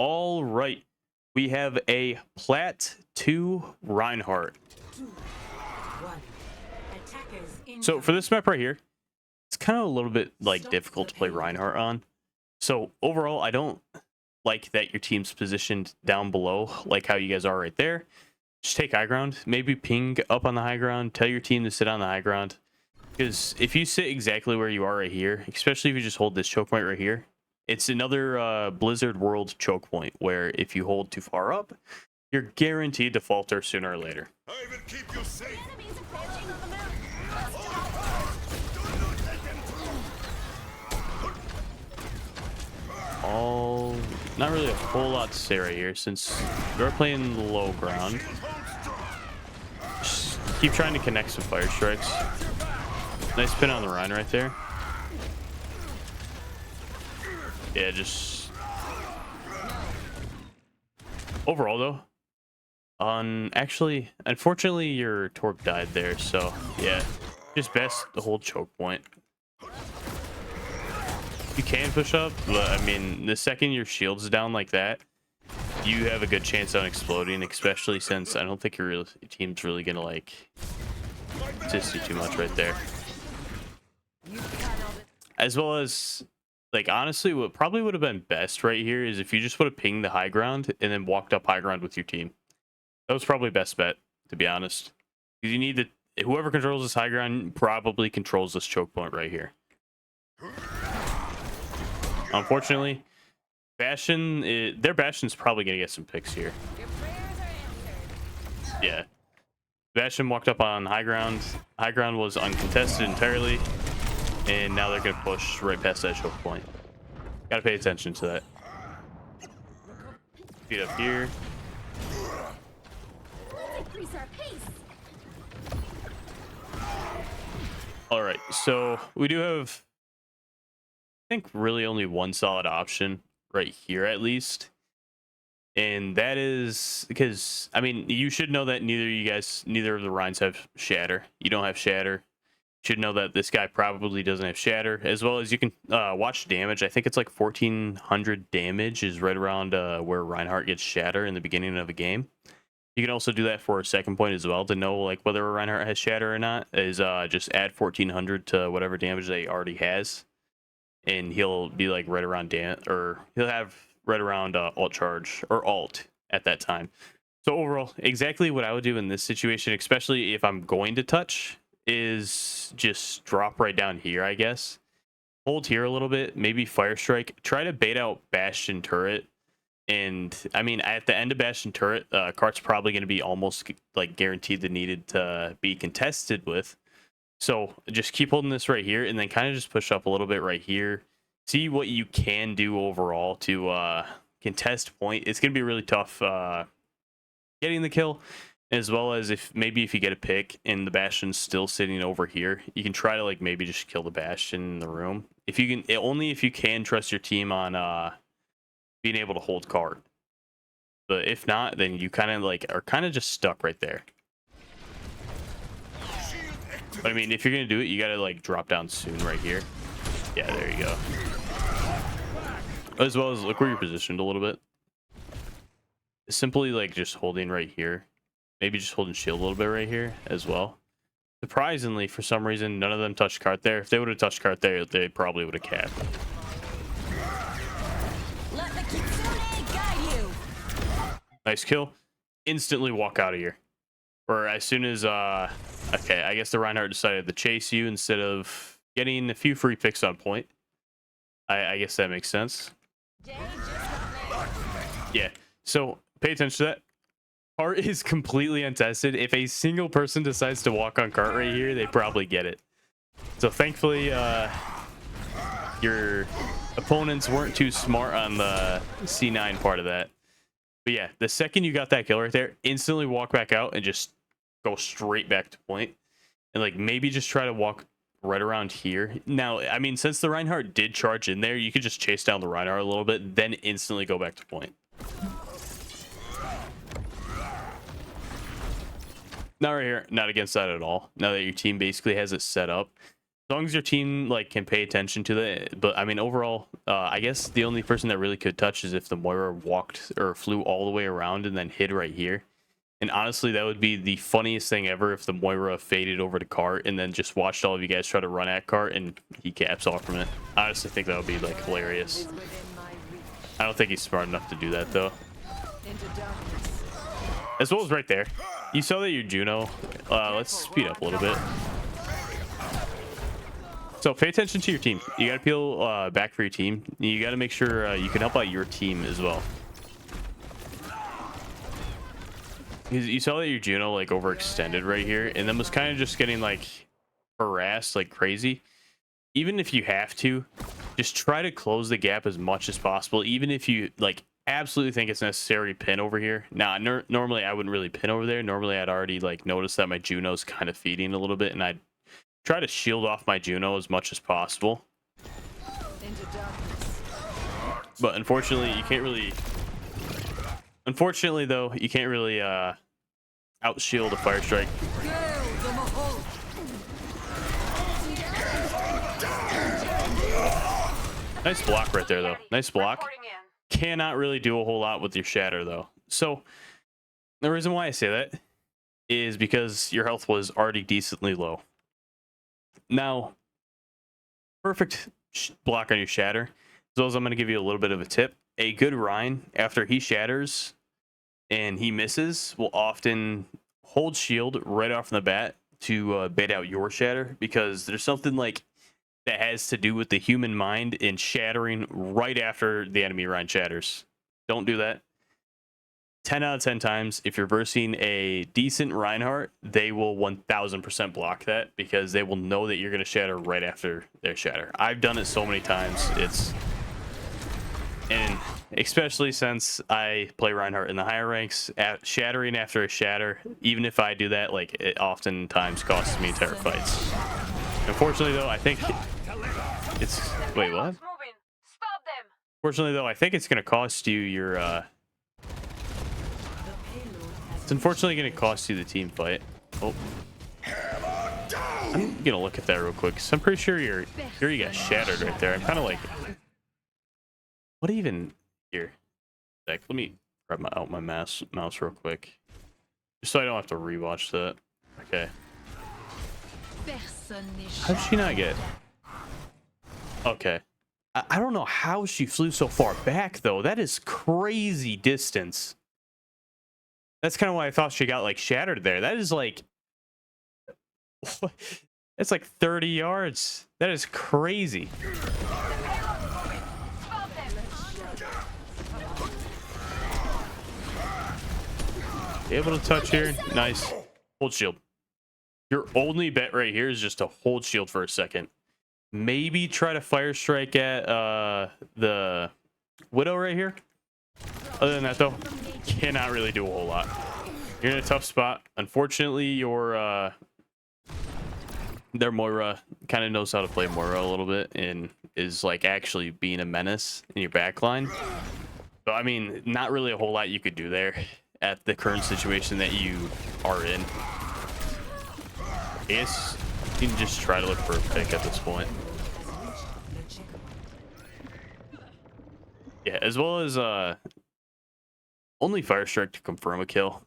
All right, we have a Plat 2 Reinhart. So for this map right here, it's kind of a little bit like difficult to play Reinhart on. So overall, I don't like that your team's positioned down below, like how you guys are right there. Just take high ground, maybe ping up on the high ground, tell your team to sit on the high ground. Because if you sit exactly where you are right here, especially if you just hold this choke point right here, it's another Blizzard World choke point where if you hold too far up, you're guaranteed to falter sooner or later. I will keep you safe. Not really a whole lot to say right here since you're playing the low ground. Just keep trying to connect some fire strikes. Nice pin on the Rhine right there. Yeah, just overall though. Actually, unfortunately, your torp died there, so yeah, just best the whole choke point. You can push up, but I mean, the second your shield's down like that, you have a good chance on exploding, especially since I don't think your team's really gonna like assist you too much right there. As well as, like, honestly, what probably would have been best right here is if you just would have pinged the high ground and then walked up high ground with your team. That was probably best bet, to be honest. Because you need to, whoever controls this high ground probably controls this choke point right here. Unfortunately, Bastion, their Bastion's probably going to get some picks here. Yeah. Bastion walked up on high ground. High ground was uncontested entirely. And now they're going to push right past that choke point. Got to pay attention to that. Feet up here. All right, so we do have, I think, really only one solid option right here, at least. And that is because, I mean, you should know that neither of the Rhines have Shatter. You don't have Shatter. Should know that this guy probably doesn't have Shatter, as well as you can watch damage. I think it's like 1400 damage is right around where Reinhart gets Shatter in the beginning of a game. You can also do that for a second point as well to know like whether a Reinhart has Shatter or not. Is just add 1400 to whatever damage they already has, and he'll be like right around he'll have right around alt charge or alt at that time. So overall, exactly what I would do in this situation, especially if I'm going to touch, is just drop right down here, I guess. Hold here a little bit, maybe fire strike. Try to bait out Bastion turret. And I mean, at the end of Bastion turret, Cart's probably going to be almost like guaranteed the needed to be contested with. So just keep holding this right here and then kind of just push up a little bit right here. See what you can do overall to contest point. It's going to be really tough getting the kill. As well as if you get a pick and the Bastion's still sitting over here, you can try to like maybe just kill the Bastion in the room. If you can, only if you can trust your team on being able to hold card. But if not, then you kind of like are kind of just stuck right there. But I mean, if you're gonna do it, you gotta like drop down soon right here. Yeah, there you go. As well as look where you're positioned a little bit. Simply like just holding right here. Maybe just holding shield a little bit right here as well. Surprisingly, for some reason, none of them touched cart there. If they would have touched cart there, they probably would have capped. Let the Kitsune guide you. Nice kill. Instantly walk out of here. Or as soon as, okay, I guess the Reinhardt decided to chase you instead of getting a few free picks on point. I guess that makes sense. Yeah, so pay attention to that. Cart is completely untested. If a single person decides to walk on cart right here, they probably get it. So thankfully, your opponents weren't too smart on the C9 part of that. But yeah, the second you got that kill right there, instantly walk back out and just go straight back to point. And like maybe just try to walk right around here. Now, I mean, since the Reinhardt did charge in there, you could just chase down the Reinhardt a little bit, then instantly go back to point. Not right here, not against that at all. Now that your team basically has it set up. long as your team like can pay attention to that. But I mean, overall, I guess the only person that really could touch is if the Moira walked or flew all the way around and then hid right here. And honestly, that would be the funniest thing ever if the Moira faded over to Cart and then just watched all of you guys try to run at Cart and he caps off from it. I honestly think that would be like hilarious. I don't think he's smart enough to do that though. As well as right there, you saw that your Juno. Let's speed up a little bit. So pay attention to your team. You got to peel back for your team. You got to make sure you can help out your team as well. You saw that your Juno like overextended right here and then was kind of just getting like harassed like crazy. Even if you have to, just try to close the gap as much as possible. Even if you like absolutely think it's necessary to pin over here. Now, normally I wouldn't really pin over there. Normally I'd already like noticed that my Juno's kind of feeding a little bit and I'd try to shield off my Juno as much as possible. But unfortunately, you can't really... Unfortunately, though, you can't really out-shield a Fire Strike. Nice block right there, though. Nice block. Cannot really do a whole lot with your Shatter, though. So, the reason why I say that is because your health was already decently low. Now, perfect block on your Shatter. As well as I'm going to give you a little bit of a tip. A good Rein, after he shatters and he misses, will often hold shield right off the bat to bait out your Shatter, because there's something like that has to do with the human mind in shattering right after the enemy Rein shatters. Don't do that. 10 out of 10 times, if you're versing a decent Reinhart, they will 1000% block that, because they will know that you're going to shatter right after their Shatter. I've done it so many times. And especially since I play Reinhardt in the higher ranks, shattering after a Shatter, even if I do that, like, it oftentimes costs me entire fights. Unfortunately, though, I think it's... Wait, what? Fortunately, though, I think it's going to cost you your... It's unfortunately going to cost you the team fight. Oh. I'm going to look at that real quick, because I'm pretty sure you got shattered right there. I'm kind of like... What even... Here. Let me grab out my mouse real quick. Just so I don't have to rewatch that. Okay. How did she not get... Okay. I don't know how she flew so far back, though. That is crazy distance. That's kind of why I thought she got, like, shattered there. That is, like... That's, like, 30 yards. That is crazy. Able to touch here. Nice. Hold shield. Your only bet right here is just to hold shield for a second. Maybe try to Fire Strike at the Widow right here. Other than that, though, cannot really do a whole lot. You're in a tough spot. Unfortunately, your their Moira kind of knows how to play Moira a little bit and is like actually being a menace in your backline. So I mean, not really a whole lot you could do there at the current situation that you are in. I guess you can just try to look for a pick at this point. Yeah, as well as only Fire Strike to confirm a kill.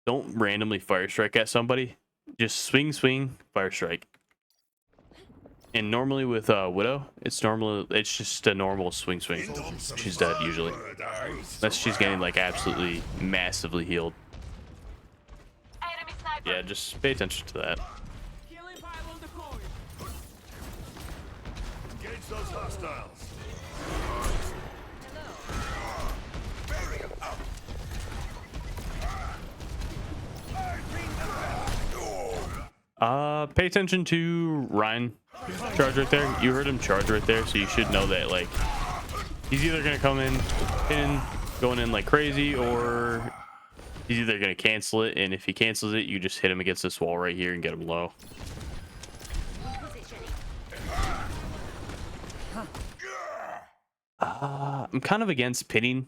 Don't randomly Fire Strike at somebody. Just swing, Fire Strike. And normally with Widow, it's just a normal swing. She's dead usually. Unless she's getting like absolutely massively healed. Yeah, just pay attention to that. Engage those hostiles. Pay attention to Rein charge right there. You heard him charge right there, so you should know that like he's either gonna come in going in like crazy, or he's either gonna cancel it, and if he cancels it, you just hit him against this wall right here and get him low. I'm kind of against pinning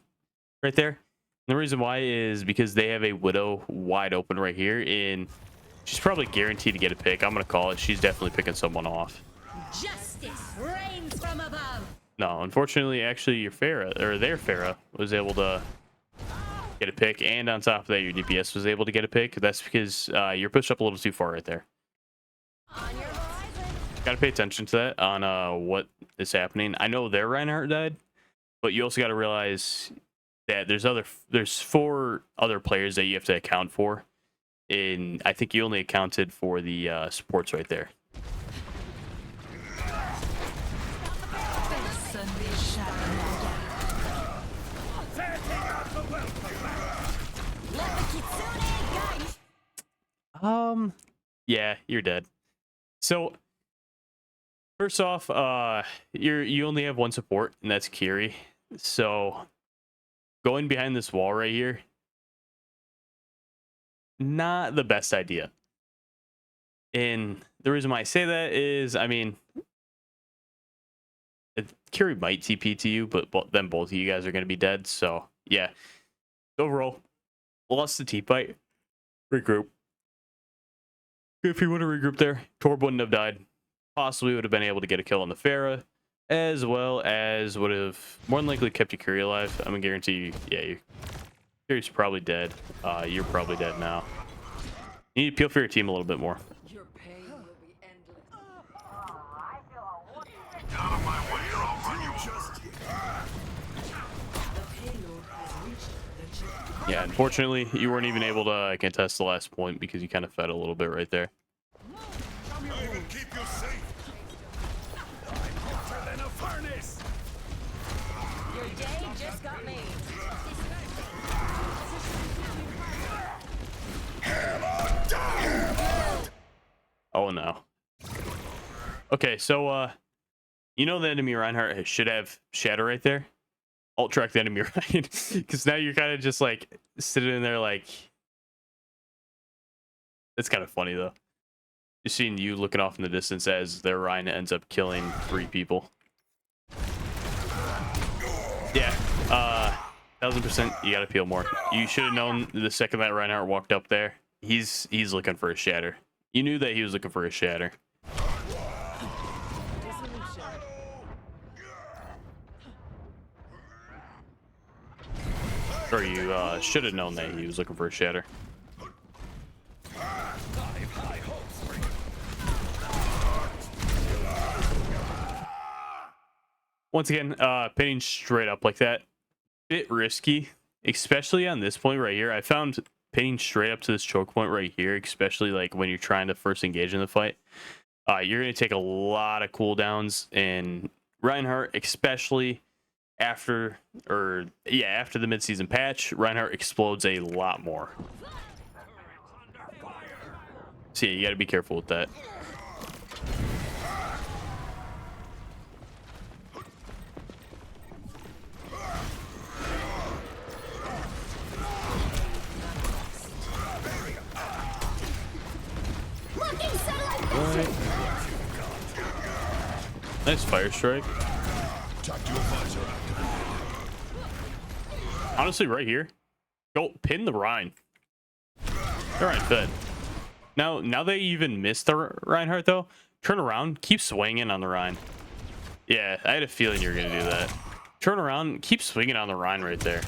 right there. The reason why is because they have a Widow wide open right here, and she's probably guaranteed to get a pick. I'm gonna call it. She's definitely picking someone off. Justice reigns from above. No, unfortunately, actually, your Pharah, or their Pharah, was able to get a pick, and on top of that, your DPS was able to get a pick. That's because you're pushed up a little too far right there. On your horizon. Got to pay attention to that on what is happening. I know their Reinhardt died, but you also got to realize that there's 4 other players that you have to account for, and I think you only accounted for the supports right there. Let the kitsune guide you. Yeah, you're dead. So first off, you only have one support, and that's Kiri. So going behind this wall right here, not the best idea. And the reason why I say that is, I mean, Kiri might TP to you, but then both of you guys are going to be dead. So yeah, overall, lost the T-fight. Regroup. If he would have regrouped there, Torb wouldn't have died. Possibly would have been able to get a kill on the Pharah, as well as would have more than likely kept your Kiri alive. I'm gonna guarantee you, yeah, your Kiri's probably dead. You're probably dead now. You need to peel for your team a little bit more. Your pain will be endless. Out of my way, or I'll run you over. The payload has reached the checkpoint. Yeah, unfortunately, you weren't even able to contest the last point because you kind of fed a little bit right there. I will keep you safe. I'm hotter than a furnace. Your day just got made. Oh no. Okay, so you know the enemy Reinhardt should have Shatter right there. Alt track the enemy right, because now you're kind of just like sitting in there like. It's kind of funny though. Just seeing you looking off in the distance as their Ryan ends up killing 3 people. Yeah, 1000%. You gotta peel more. You should have known the second that Reinhardt walked up there. He's looking for a Shatter. You knew that he was looking for a Shatter. Or you should have known that he was looking for a Shatter. Once again, pinning straight up like that, bit risky, especially on this point right here. I found pinning straight up to this choke point right here, especially like when you're trying to first engage in the fight, you're going to take a lot of cooldowns, and Reinhardt, especially after the midseason patch, Reinhardt explodes a lot more. So yeah, you got to be careful with that. Right. Nice fire strike. Honestly, right here, go pin the Rhine. All right, fed. Now they even missed the Reinhardt though. Turn around, keep swinging on the Rhine. Yeah, I had a feeling you were gonna do that. Turn around, keep swinging on the Rhine right there.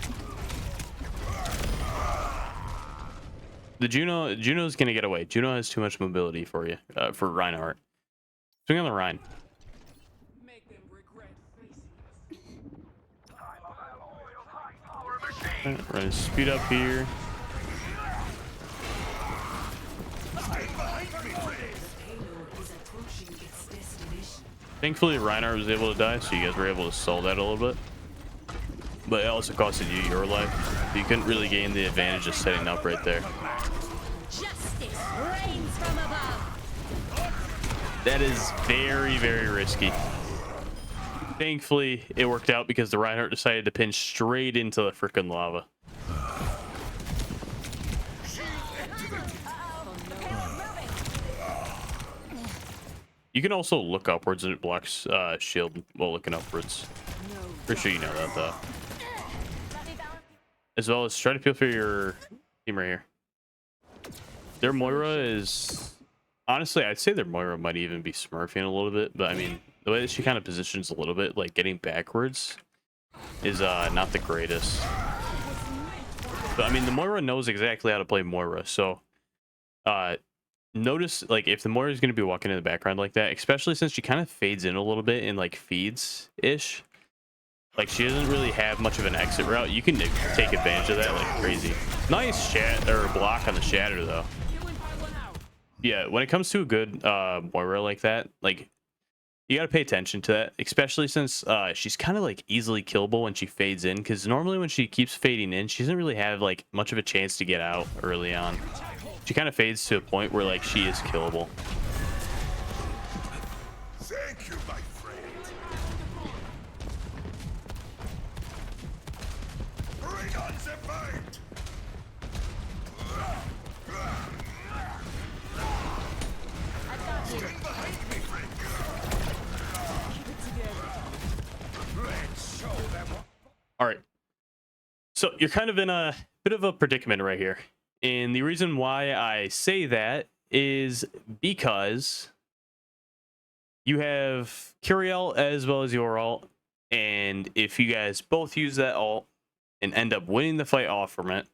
The Juno's gonna get away. Juno has too much mobility for you, for Reinhardt. Swing on the Rhine. Make them regret facing us. We're gonna speed up here. Thankfully, Reinhardt was able to die, so you guys were able to solve that a little bit. But it also costed you your life. You couldn't really gain the advantage of setting up right there. Justice reigns from above. That is very, very risky. Thankfully, it worked out because the Reinhardt decided to pin straight into the frickin' lava. You can also look upwards and it blocks shield while looking upwards. Pretty sure you know that though. As well as try to peel for your team right here. Their Moira is Honestly, I'd say their Moira might even be smurfing a little bit, but I mean, the way that she kind of positions a little bit, like getting backwards, is not the greatest. But I mean, the Moira knows exactly how to play Moira, so notice like if the Moira is going to be walking in the background like that, especially since she kind of fades in a little bit and like feeds ish, like she doesn't really have much of an exit route. You can take advantage of that like crazy. Nice block on the Shatter though. Yeah, when it comes to a good Moira like that, like you got to pay attention to that, especially since she's kind of like easily killable when she fades in, because normally when she keeps fading in, she doesn't really have like much of a chance to get out early on. She kind of fades to a point where like she is killable. Thank you, my friend. Bring on the bite. Stand behind me, friend. Let's show them what. All right. So you're kind of in a bit of a predicament right here. And the reason why I say that is because you have Curiel as well as your ult. And if you guys both use that ult and end up winning the fight off from it,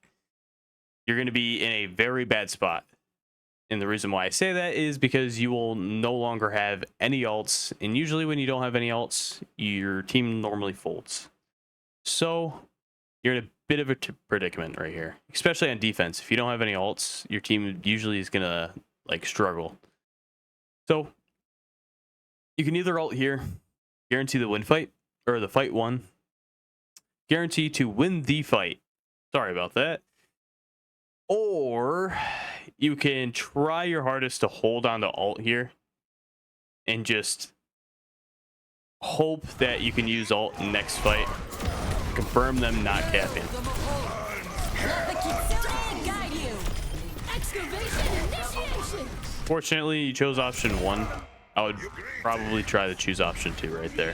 you're going to be in a very bad spot. And the reason why I say that is because you will no longer have any ults. And usually when you don't have any ults, your team normally folds. So you're in a bit of a predicament right here, especially on defense. If you don't have any ults, your team usually is going to like struggle. So you can either ult here, guarantee the win fight, or the fight one, guarantee to win the fight. Sorry about that. Or you can try your hardest to hold on to ult here and just hope that you can use ult next fight. Confirm them not capping. Let the Kitsune guide you. Excavation initiation. Fortunately, you chose option 1. I would probably try to choose option 2 right there.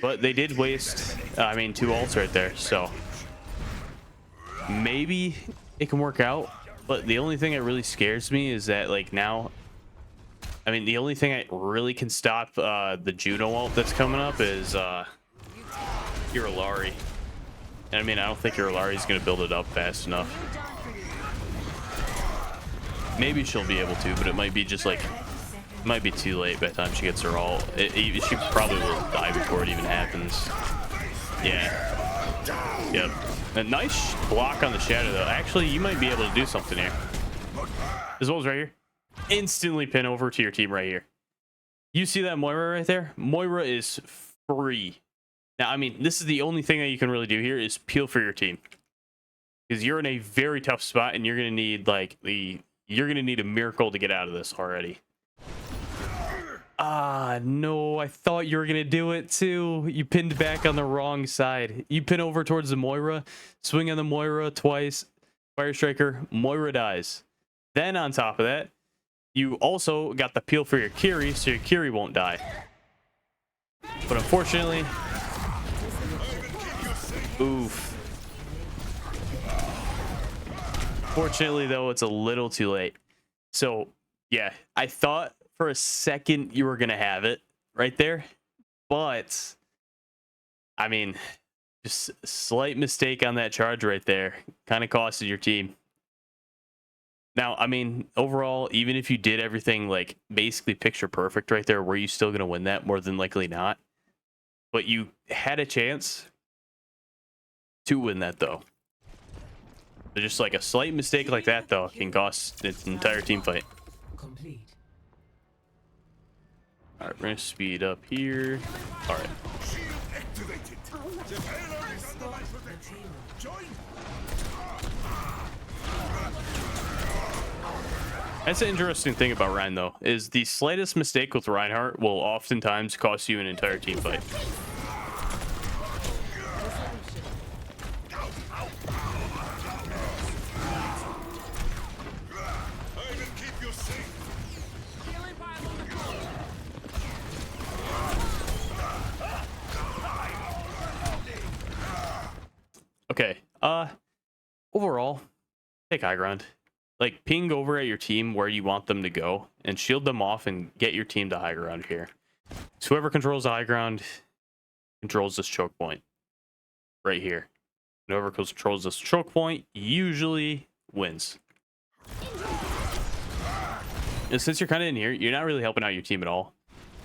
But they did waste, 2 ults right there. So maybe it can work out. But the only thing that really scares me is that like now, the only thing that really can stop the Juno ult that's coming up is your Alari. And I don't think your Alari is going to build it up fast enough. Maybe she'll be able to, but it might be just like, it might be too late by the time she gets her ult. She probably will die before it even happens. Yeah. Yep. A nice block on the Shatter though. Actually, you might be able to do something here. As well as right here. Instantly pin over to your team right here. You see that Moira right there? Moira is free. Now, this is the only thing that you can really do here is peel for your team. Because you're in a very tough spot and you're going to need you're going to need a miracle to get out of this already. Ah, no, I thought you were going to do it too. You pinned back on the wrong side. You pin over towards the Moira, swing on the Moira twice, Fire Striker, Moira dies. Then on top of that, you also got the peel for your Kiri, so your Kiri won't die. But unfortunately, oof. Fortunately, though, it's a little too late. So, yeah, I thought for a second you were going to have it right there. But, just a slight mistake on that charge right there. Kind of costed your team. Now, overall, even if you did everything like basically picture perfect right there, were you still going to win that? More than likely not. But you had a chance to win that, though. So just like a slight mistake like that, though, can cost its entire team fight. Complete. All right, we're going to speed up here. All right. Shield activated. The payload is under my protection. Join. That's an interesting thing about Rein, though, is the slightest mistake with Reinhart will oftentimes cost you an entire team fight. I will keep you safe. Okay, overall, take high ground. like ping over at your team where you want them to go and shield them off and get your team to high ground here. So whoever controls the high ground controls this choke point right here. Whoever controls this choke point usually wins. And since you're kind of in here, you're not really helping out your team at all.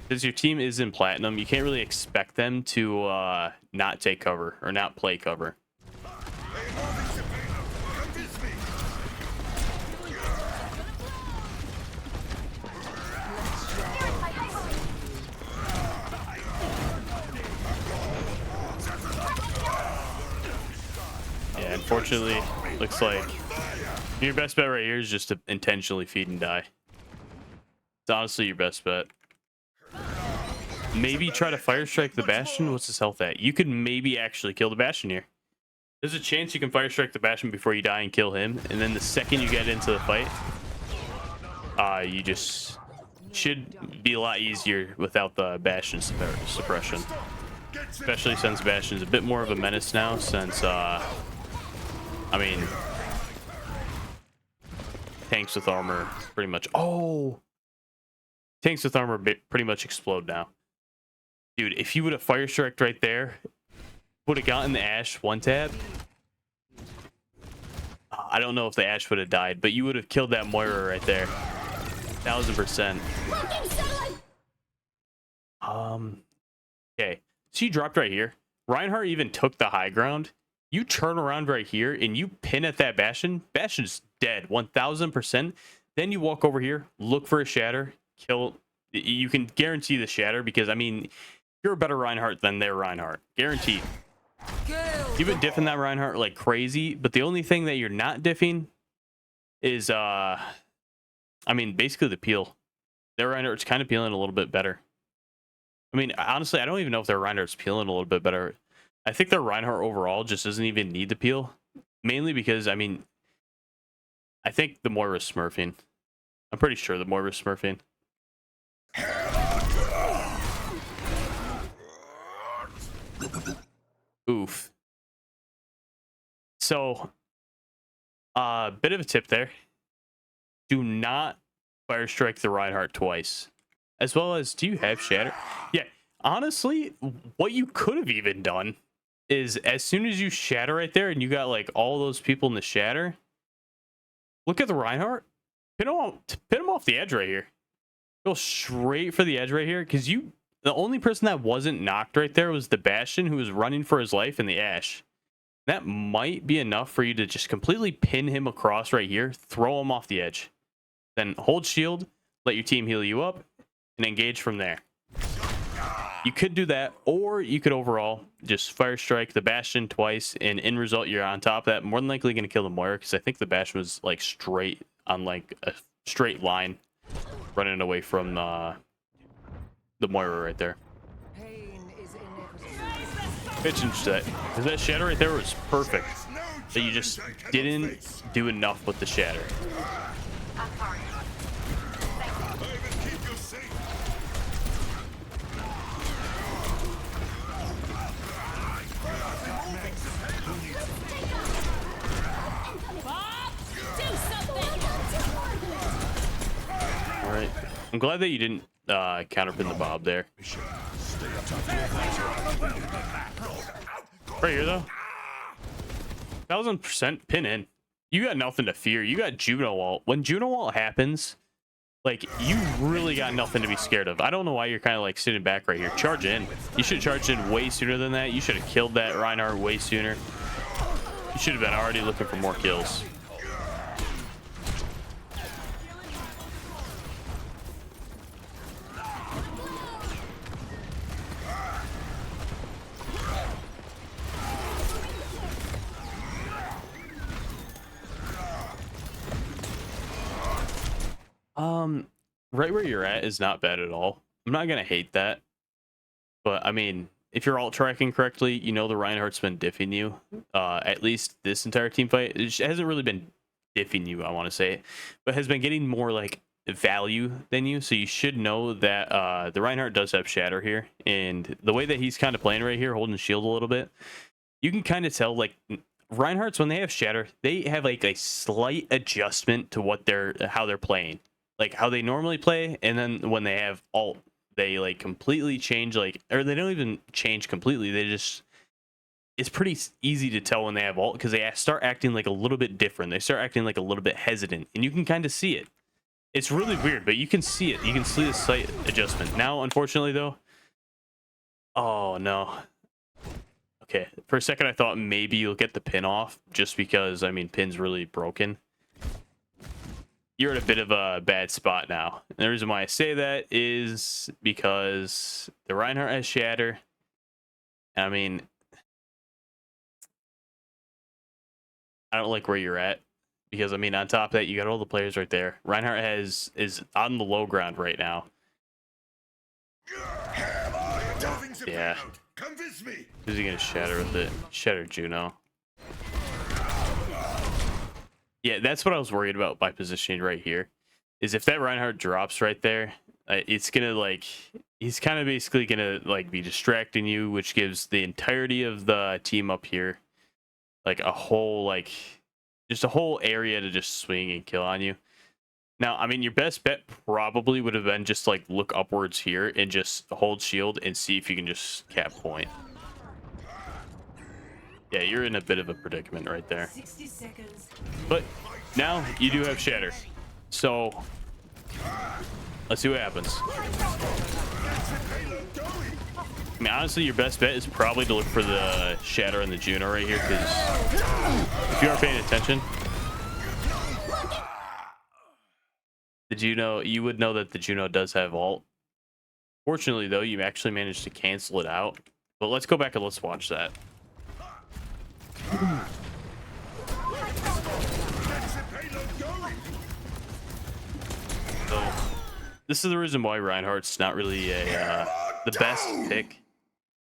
Since your team is in platinum, you can't really expect them to not take cover or not play cover. Yeah, unfortunately, looks like your best bet right here is just to intentionally feed and die. It's honestly your best bet. Maybe try to fire strike the Bastion. What's his health at? You could maybe actually kill the Bastion here. There's a chance you can fire strike the Bastion before you die and kill him. And then the second you get into the fight, you just should be a lot easier without the Bastion suppression. Especially since Bastion's a bit more of a menace now since, I mean, tanks with armor pretty much... Oh! Tanks with armor pretty much explode now. Dude, if you would have fire striked right there, would have gotten the Ashe one tap. I don't know if the Ashe would have died, but you would have killed that Moira right there. 1000%. Okay. So you dropped right here. Reinhart even took the high ground. You turn around right here and you pin at that Bastion. Bastion's dead, 1000%. Then you walk over here, look for a Shatter, kill. You can guarantee the Shatter because, I mean, you're a better Reinhart than their Reinhart. Guaranteed. You've been diffing that Reinhart like crazy, but the only thing that you're not diffing is, I mean, basically the peel. Their Reinhardt's kind of peeling a little bit better. I mean, honestly, I don't even know if their Reinhardt's peeling a little bit better. I think their Reinhardt overall just doesn't even need the peel. Mainly because, I mean, I think the Moira's smurfing. I'm pretty sure the Moira's smurfing. Oof. So, bit of a tip there. Do not fire strike the Reinhardt twice. As well as, do you have Shatter? Yeah, honestly, what you could have even done is as soon as you Shatter right there and you got like all those people in the Shatter, look at the Reinhardt. Pin him off the edge right here. Go straight for the edge right here because the only person that wasn't knocked right there was the Bastion who was running for his life in the Ashe. That might be enough for you to just completely pin him across right here, throw him off the edge. Then hold shield, let your team heal you up, and engage from there. You could do that, or you could overall just fire strike the Bastion twice, and in result, you're on top of that. More than likely going to kill the Moira, because I think the Bastion was like straight on like a straight line, running away from the Moira right there. Pitching that, because that Shatter right there was perfect. That you just didn't do enough with the Shatter. All right, I'm glad that you didn't counterpin the Bob there. Right here though, 1000% pin in. You got nothing to fear. You got Juno Wall. When Juno Wall happens, like, you really got nothing to be scared of. I don't know why you're kind of like sitting back right here. Charge in. You should have charged in way sooner than that. You should have killed that Reinhardt way sooner. You should have been already looking for more kills. Right where you're at is not bad at all. I'm not gonna hate that, but I mean, if you're alt tracking correctly, you know the Reinhardt's been diffing you. At least this entire team fight, it hasn't really been diffing you, I want to say, but has been getting more like value than you. So you should know that the Reinhardt does have Shatter here, and the way that he's kind of playing right here, holding shield a little bit, you can kind of tell like Reinhardt's, when they have Shatter, they have like a slight adjustment to what how they're playing, like how they normally play, and then when they have alt, they like completely change, like, or they don't even change completely. They just, it's pretty easy to tell when they have alt because they start acting like a little bit different. They start acting like a little bit hesitant, and you can kind of see it. It's really weird, but you can see it. You can see the slight adjustment. Now, unfortunately, though, oh no. Okay, for a second I thought maybe you'll get the pin off, just because, I mean, pin's really broken. You're at a bit of a bad spot now. And the reason why I say that is because the Reinhardt has Shatter. I mean, I don't like where you're at, because, I mean, on top of that, you got all the players right there. Reinhardt is on the low ground right now. Yeah. Convince me. Who's he gonna Shatter with it? Shatter Juno. Yeah, that's what I was worried about by positioning right here. Is if that Reinhardt drops right there, it's gonna, like, he's kind of basically gonna like be distracting you, which gives the entirety of the team up here like a whole, like, just a whole area to just swing and kill on you. Now, I mean, your best bet probably would have been just like look upwards here and just hold shield and see if you can just cap point. Yeah, you're in a bit of a predicament right there. 60 seconds. But now you do have Shatter. So let's see what happens. I mean, honestly, your best bet is probably to look for the Shatter and the Juno right here, because if you are paying attention, the Juno, you would know that the Juno does have ult. Fortunately, though, you actually managed to cancel it out. But let's go back and let's watch that. So, this is the reason why Reinhardt's not really the best pick,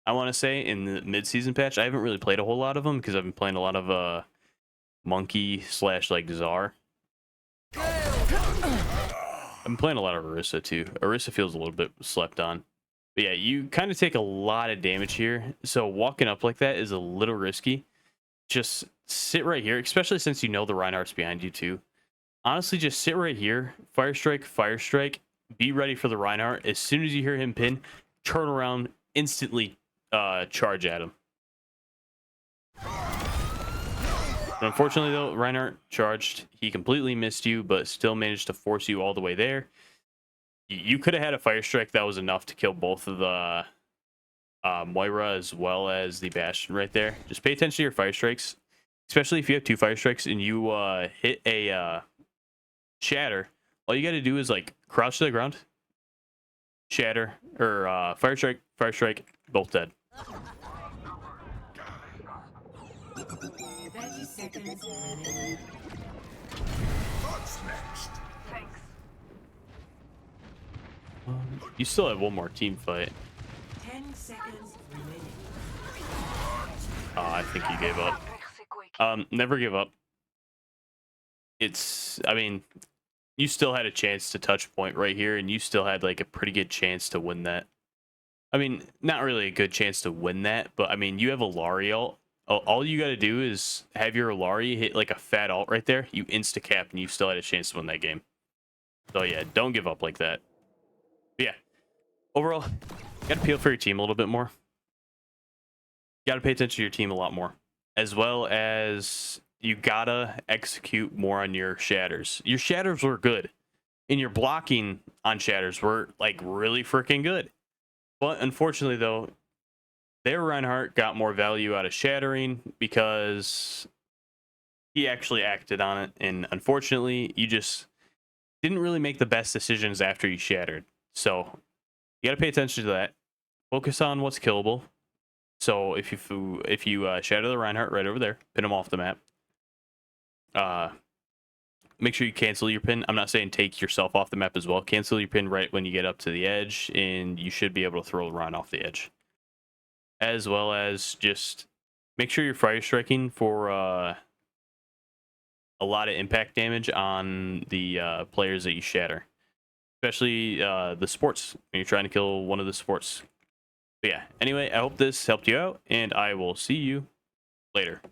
I want to say, in the mid-season patch. I haven't really played a whole lot of them because I've been playing a lot of Monkey / like Czar. I'm playing a lot of Orisa too. Orisa feels a little bit slept on. But yeah, you kind of take a lot of damage here. So walking up like that is a little risky. Just sit right here, especially since you know the Reinhardt's behind you too. Honestly, just sit right here. Fire strike. Be ready for the Reinhardt. As soon as you hear him pin, turn around, instantly charge at him. But unfortunately, though, Reinhardt charged. He completely missed you, but still managed to force you all the way there. You could have had a fire strike that was enough to kill both of the Moira as well as the Bastion right there. Just pay attention to your fire strikes, especially if you have 2 fire strikes and you hit a Shatter. All you got to do is like crouch to the ground, Shatter, or fire strike, both dead. 30 seconds remaining. What's next? You still have one more team fight. 10 seconds remaining. Oh, I think you gave up. Never give up. It's, I mean, you still had a chance to touch point right here, and you still had like a pretty good chance to win that. I mean, not really a good chance to win that, but I mean, you have a Lari ult. All you got to do is have your Lari hit like a fat ult right there. You insta cap, and you still had a chance to win that game. So yeah, don't give up like that. But yeah, overall, you got to peel for your team a little bit more. You got to pay attention to your team a lot more, as well as you gotta execute more on your Shatters. Your Shatters were good, and your blocking on Shatters were like really freaking good. But unfortunately, though, their Reinhardt got more value out of shattering because he actually acted on it, and unfortunately, you just didn't really make the best decisions after you shattered. So you gotta pay attention to that. Focus on what's killable. So if you shatter the Reinhardt right over there, pin him off the map. Make sure you cancel your pin. I'm not saying take yourself off the map as well. Cancel your pin right when you get up to the edge, and you should be able to throw the Rhine off the edge. As well as just make sure you're fire striking for a lot of impact damage on the players that you shatter. Especially the sports, when you're trying to kill one of the sports. But yeah, anyway, I hope this helped you out, and I will see you later.